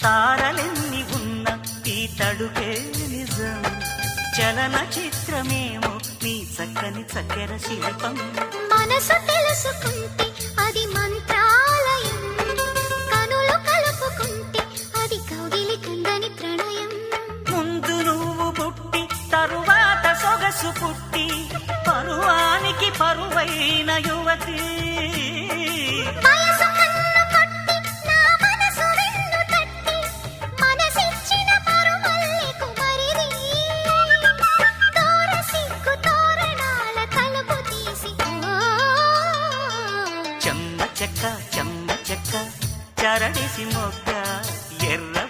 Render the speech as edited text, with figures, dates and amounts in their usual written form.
తారలెన్ని ఉన్న ఈ తడుకే నిజం, చలన చిత్రమేమో నీ చక్కని చక్కెర శిల్పం. మనసు తెలుసుకుంటే అది మంత్రాలయం, కనులు కలుపుకుంటే అది కౌగిలి కందని ప్రణయం. ముందు నువ్వు పుట్టి తరువాత సొగసు పుట్టి పరువానికి పరువైన యువతి. వయసు కన్ను కొట్టి నా మనసు వెన్ను తట్టి మనసిచ్చిన పరుమల్లి కుమరిది. తోర సిగ్గు తోరణాల తలుపు తీసి చెమ్మ చెక్క చెమ్మ చెక్క చరడిసి మొగ్గ ఎర్ర